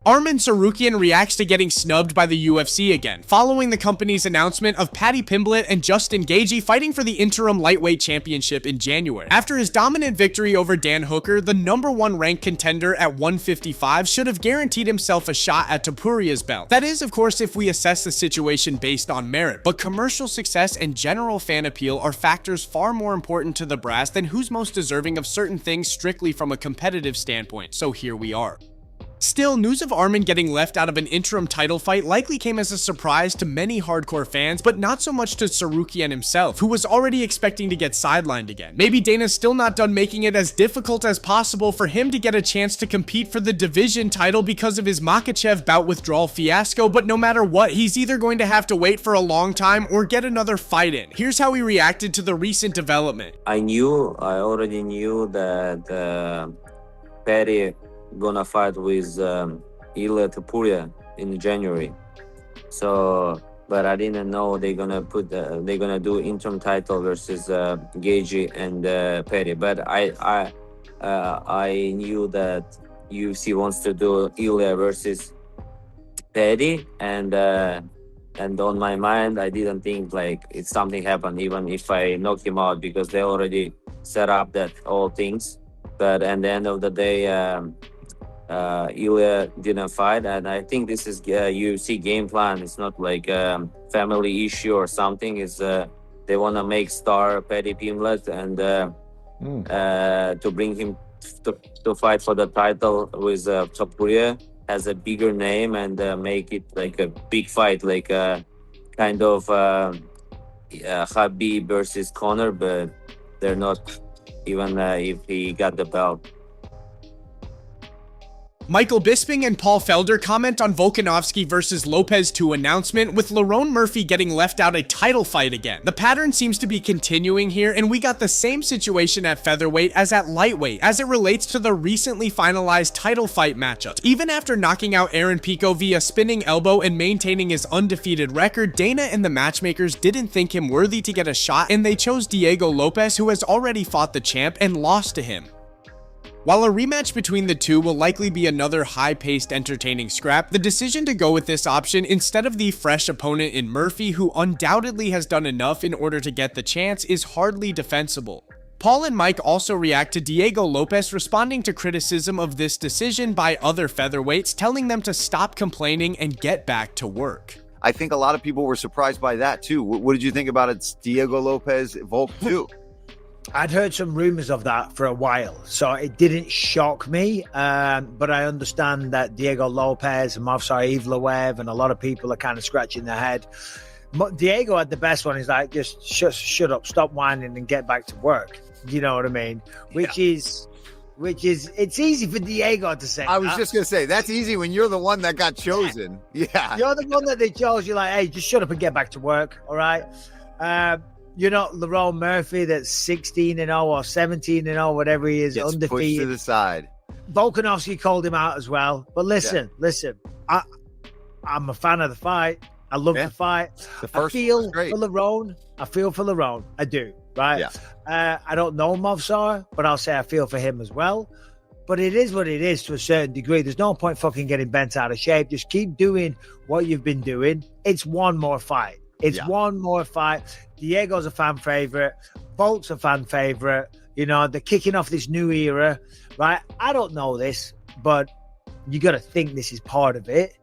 Arman Tsarukyan reacts to getting snubbed by the UFC again, following the company's announcement of Paddy Pimblett and Justin Gaethje fighting for the interim lightweight championship in January. After his dominant victory over Dan Hooker, the #1 ranked contender at 155 should have guaranteed himself a shot at Topuria's belt. That is, of course, if we assess the situation based on merit, but commercial success and general fan appeal are factors far more important to the brass than who's most deserving of certain things strictly from a competitive standpoint, so here we are. Still, news of Arman getting left out of an interim title fight likely came as a surprise to many hardcore fans, but not so much to Tsarukyan himself, who was already expecting to get sidelined again. Maybe Dana's still not done making it as difficult as possible for him to get a chance to compete for the division title because of his Makhachev bout withdrawal fiasco, but no matter what, he's either going to have to wait for a long time or get another fight in. Here's how he reacted to the recent development. I already knew that Paddy gonna fight with Ilia Topuria in January. So, but I didn't know they're gonna do interim title versus Gaethje and Paddy. But I knew that UFC wants to do Ilia versus Paddy, and on my mind, I didn't think like it's something happened even if I knock him out, because they already set up that all things. But at the end of the day, Ilia didn't fight, and I think this is UFC game plan. It's not like a family issue or something. It's they want to make star Paddy Pimblett and to bring him to fight for the title with Topuria as a bigger name and make it like a big fight, like a kind of Khabib versus Conor, but they're not even if he got the belt. Michael Bisping and Paul Felder comment on Volkanovski versus Lopez 2 announcement, with Lerone Murphy getting left out a title fight again. The pattern seems to be continuing here, and we got the same situation at featherweight as at lightweight as it relates to the recently finalized title fight matchups. Even after knocking out Aaron Pico via spinning elbow and maintaining his undefeated record, Dana and the matchmakers didn't think him worthy to get a shot, and they chose Diego Lopez, who has already fought the champ and lost to him. While a rematch between the two will likely be another high-paced, entertaining scrap, the decision to go with this option instead of the fresh opponent in Murphy, who undoubtedly has done enough in order to get the chance, is hardly defensible. Paul and Mike also react to Diego Lopez responding to criticism of this decision by other featherweights, telling them to stop complaining and get back to work. I think a lot of people were surprised by that too. What did you think about it, Diego Lopez, Volk 2? I'd heard some rumors of that for a while, so it didn't shock me. But I understand that Diego Lopez and Movsar Evloev and a lot of people are kind of scratching their head. Diego had the best one. He's like, just shut up, stop whining and get back to work. You know what I mean? Which is, it's easy for Diego to say. I was just going to say, that's easy when you're the one that got chosen. Yeah. You're the one that they chose. You're like, hey, just shut up and get back to work. All right. You're not Lerone Murphy that's 16-0 or 17-0, whatever he is, gets undefeated. Pushed to the side. Volkanovski called him out as well. But listen, I'm a fan of the fight. I love the fight. I feel for Lerone. I do, right? Yeah. I don't know Movsar, but I'll say I feel for him as well. But it is what it is to a certain degree. There's no point fucking getting bent out of shape. Just keep doing what you've been doing. It's one more fight. One more fight. Diego's a fan favorite. Volk's a fan favorite. You know, they're kicking off this new era, right? I don't know this, but you got to think this is part of it.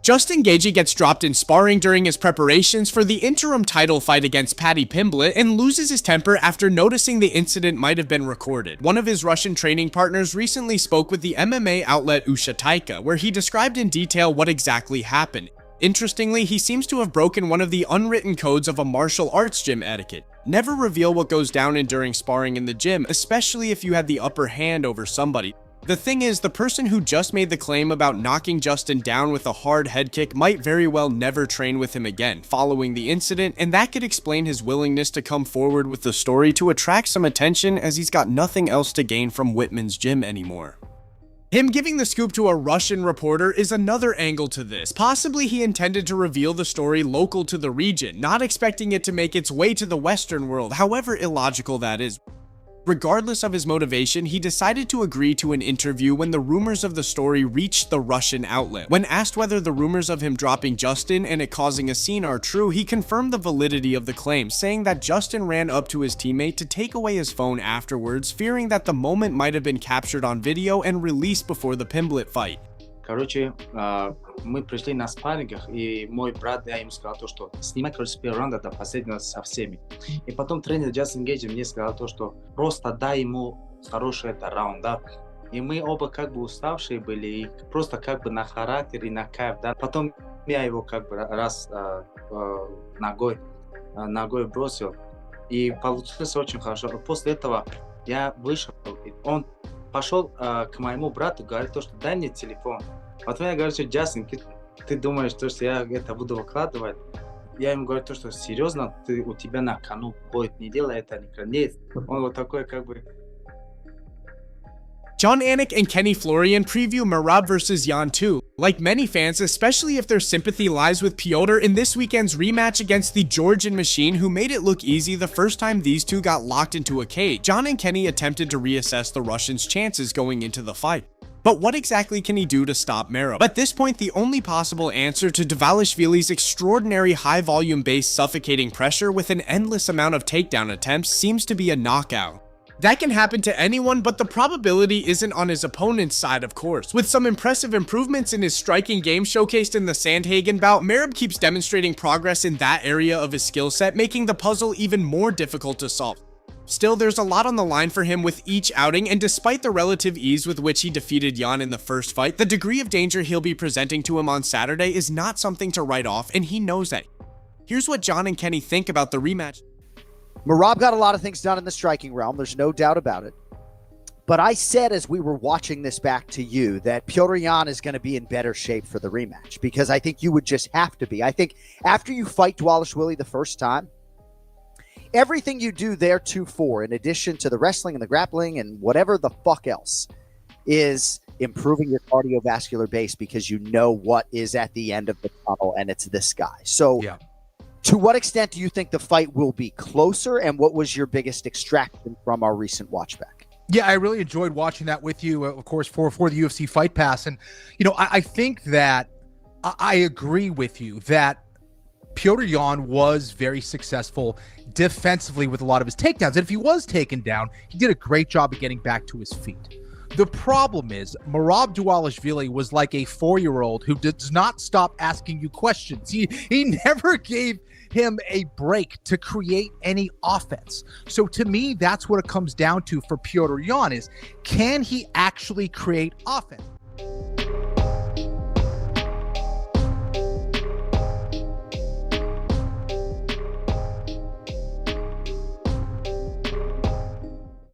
Justin Gaethje gets dropped in sparring during his preparations for the interim title fight against Paddy Pimblett and loses his temper after noticing the incident might have been recorded. One of his Russian training partners recently spoke with the MMA outlet Usha Taika, where he described in detail what exactly happened. Interestingly, he seems to have broken one of the unwritten codes of a martial arts gym etiquette. Never reveal what goes down during sparring in the gym, especially if you had the upper hand over somebody. The thing is, the person who just made the claim about knocking Justin down with a hard head kick might very well never train with him again following the incident, and that could explain his willingness to come forward with the story to attract some attention, as he's got nothing else to gain from Whitman's gym anymore. Him giving the scoop to a Russian reporter is another angle to this. Possibly he intended to reveal the story local to the region, not expecting it to make its way to the Western world, however illogical that is. Regardless of his motivation, he decided to agree to an interview when the rumors of the story reached the Russian outlet. When asked whether the rumors of him dropping Justin and it causing a scene are true, he confirmed the validity of the claim, saying that Justin ran up to his teammate to take away his phone afterwards, fearing that the moment might have been captured on video and released before the Pimblett fight. Короче, мы пришли на спаррингах, и мой брат, я ему сказал то, что снимай, короче, с первого раунда до последнего со всеми. И потом тренер Джастин Гейджи мне сказал то, что просто дай ему хороший раунд, да. И мы оба как бы уставшие были, и просто как бы на характер и на кайф, да. Потом я его как бы раз ногой бросил, и получилось очень хорошо. После этого я вышел, он пошел к моему брату, говорит то, что дай мне телефон. Потом я говорю, что Джастин, ты думаешь, то, что я это буду выкладывать? Я ему говорю то, что серьезно, у тебя на кону будет, не делай это никогда. Нет, он вот такой как бы... Jon Anik and Kenny Florian preview Merab vs Jan 2. Like many fans, especially if their sympathy lies with Pyotr in this weekend's rematch against the Georgian machine who made it look easy the first time these two got locked into a cage, Jon and Kenny attempted to reassess the Russian's chances going into the fight. But what exactly can he do to stop Merab? At this point, the only possible answer to Dvalishvili's extraordinary high-volume-based suffocating pressure with an endless amount of takedown attempts seems to be a knockout. That can happen to anyone, but the probability isn't on his opponent's side, of course. With some impressive improvements in his striking game showcased in the Sandhagen bout, Merab keeps demonstrating progress in that area of his skill set, making the puzzle even more difficult to solve. Still, there's a lot on the line for him with each outing, and despite the relative ease with which he defeated Jan in the first fight, the degree of danger he'll be presenting to him on Saturday is not something to write off, and he knows that. Here's what Jon and Kenny think about the rematch. Merab got a lot of things done in the striking realm. There's no doubt about it. But I said as we were watching this back to you that Petr Yan is going to be in better shape for the rematch because I think you would just have to be. I think after you fight Dvalishvili the first time, everything you do there 2-4, in addition to the wrestling and the grappling and whatever the fuck else, is improving your cardiovascular base because you know what is at the end of the tunnel, and it's this guy. So yeah. To what extent do you think the fight will be closer, and what was your biggest extraction from our recent watch back? Yeah, I really enjoyed watching that with you, of course, for the UFC Fight Pass. And, I think that I agree with you that Petr Yan was very successful defensively with a lot of his takedowns. And if he was taken down, he did a great job of getting back to his feet. The problem is Merab Dvalishvili was like a 4-year-old who does not stop asking you questions. He never gave him a break to create any offense. So to me, that's what it comes down to for Petr Yan is, can he actually create offense?